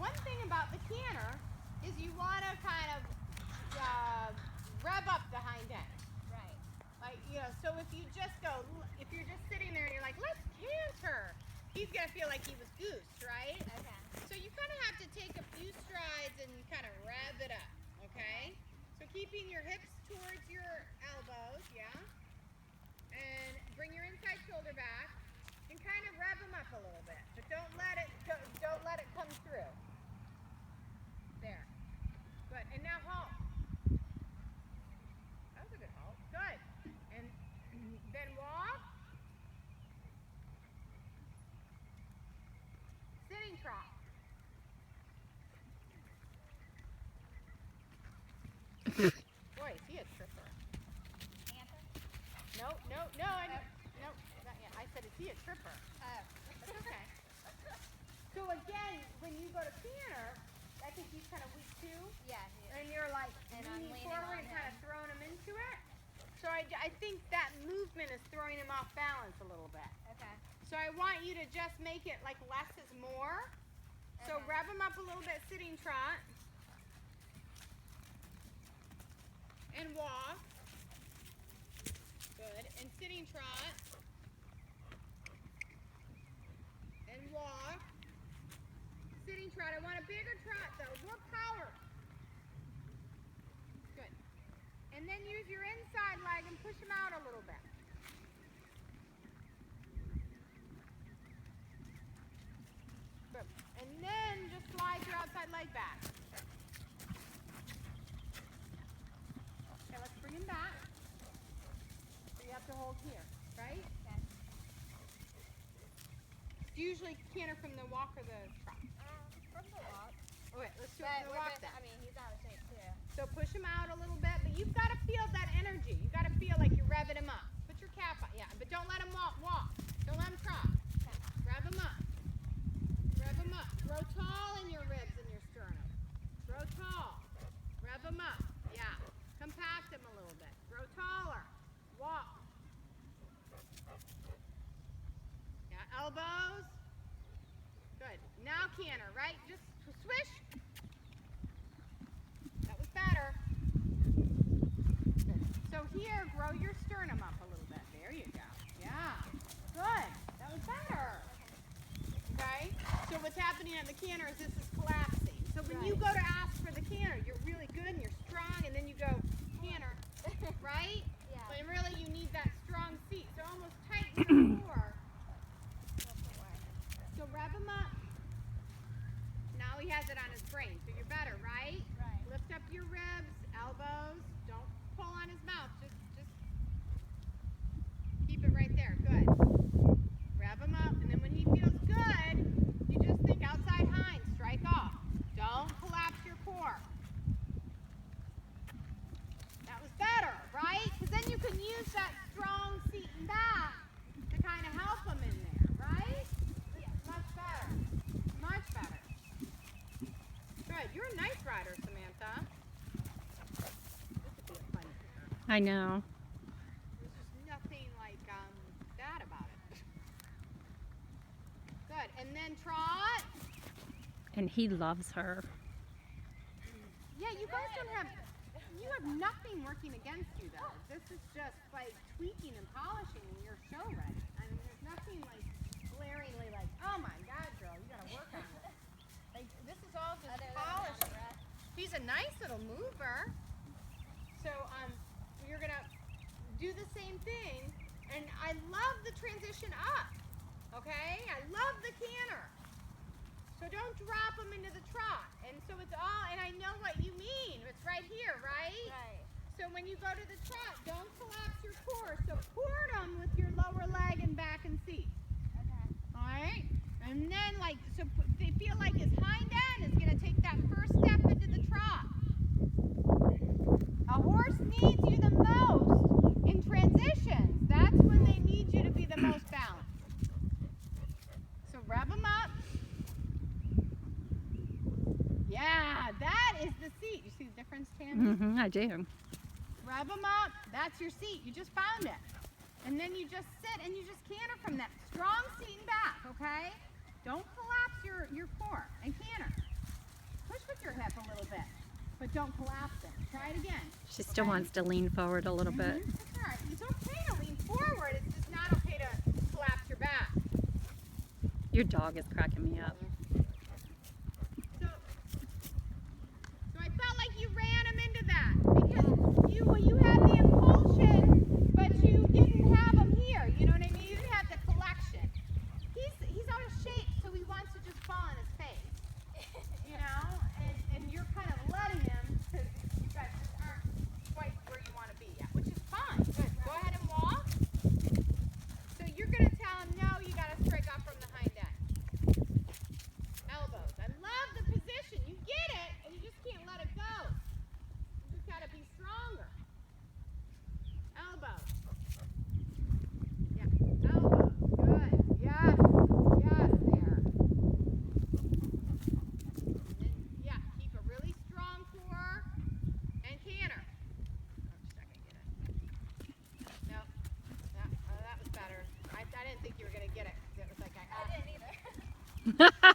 one thing about the canter is you want to kind of rev up the hind end. Right. Like, you know, so if you just go, if you're just sitting there and you're like, let's canter, he's going to feel like he was goosed, right? Okay. So you kind of have to take a few strides and kind of rev it up, okay? So keeping your hips towards your elbows, yeah? And bring your inside shoulder back and kind of rev them up a little bit. But don't let it come through. There. Good. And now halt. That was a good halt. Good. And then walk. Sitting trot. Boy, is he a tripper. Canter? No, not yet. I said, is he a tripper? Oh. That's okay. So again, when you go to canter, I think he's kind of weak too. Yeah. And you're like And I'm leaning leaning forward on and kind of him. throwing him into it. So I think that movement is throwing him off balance a little bit. Okay. So I want you to just make it like less is more. So Okay. rev him up a little bit, sitting trot. And walk. Good. And sitting trot. And walk. Sitting trot. I want a bigger trot though. More power. Good. And then use your inside leg and push him out a little bit. Good. And then just slide your outside leg back. Okay, let's bring him back. So you have to hold here, right? Okay. Do you usually canter from the walk or the trot? From the walk. Okay, let's do it But from the walk then. I mean, he's out of shape too. So push him out a little bit, but you've got to feel that energy. You've got to feel like you're revving him up. Put your cap on, yeah, but don't let him walk. Don't let him trot. Okay. Rev him up. Rev him up. Grow tall in your ribs and your sternum. Grow tall. Rev him up. Yeah. Compact him a little bit. Grow taller. Walk. Yeah, elbows. Good. Now canter, right? Just swish. That was better. Good. So here, grow your sternum up a little bit. There you go. Yeah. Good. That was better. Okay? So what's happening at the canter is this is collapsing. So when you go to ask for the canter, you're really good and you're strong, and then you go canter, right? Yeah. But really you need that strong seat. So almost tighten your core. So rev him up. Now he has it on his brain, so you're better, right? Right. Lift up your ribs, elbows. Don't pull on his mouth. Just keep it right there. Good. Rev him up, and then when he feels good, you just think outside hind, strike off. Don't collapse your core. That was better, right? Because then you can use that strong seat and back to kind of help him in there, right? Yeah. Much better. Much better. Good. You're a nice rider, Samantha. This would be a fun canter. I know. There's just nothing like bad about it. Good. And then trot. And he loves her. Yeah, you guys don't have, you have nothing working against you though. This is just like tweaking and polishing and you're show ready. I mean, there's nothing like glaringly like, oh my God, girl, you gotta work on it. Like, this is all just Other than polishing. that, He's a nice little mover. So you're gonna do the same thing, and I love the transition up. Okay, I love the canter. So don't drop him into the trot. And so it's all, and I know what you mean. It's right here, right? Right. So when you go to the trot, don't collapse your core. Support them with your lower leg and back and seat. Okay. All right? And then so they feel like his hind end is going to take that first step into the trot. A horse needs you the most in transitions. That's when they need you to be the most balanced. So rev them up. Yeah, that is the seat. You see the difference, Tammy? I do. Rev them up. That's your seat. You just found it. And then you just sit and you just canter from that strong seat and back, okay? Don't collapse your core and canter. but don't collapse it. Try it again. She still Okay? wants to lean forward a little bit. That's all right. It's okay to lean forward. It's just not okay to collapse your back. Your dog is cracking me up. So I felt like you ran him into that because you had the impulsion, but you didn't have him here. You know what I mean? You didn't have the collection. He's out of shape, so he wants to just fall on his face. You know, and you're kind of letting him because you guys just aren't quite where you want to be yet, which is fine. Good. Go ahead and walk. So you're gonna tell him no. You got to strike off from the hind end. Elbows. I love the position. You get it, and you just can't let it go. You just got to be stronger. Elbows. Yeah. Elbows. Good. Yes. Yes, there. And then, yeah, keep a really strong core and canter. Oh, just a second, get it. No. That was better. I didn't think you were going to get it because it was like I I asked. didn't either.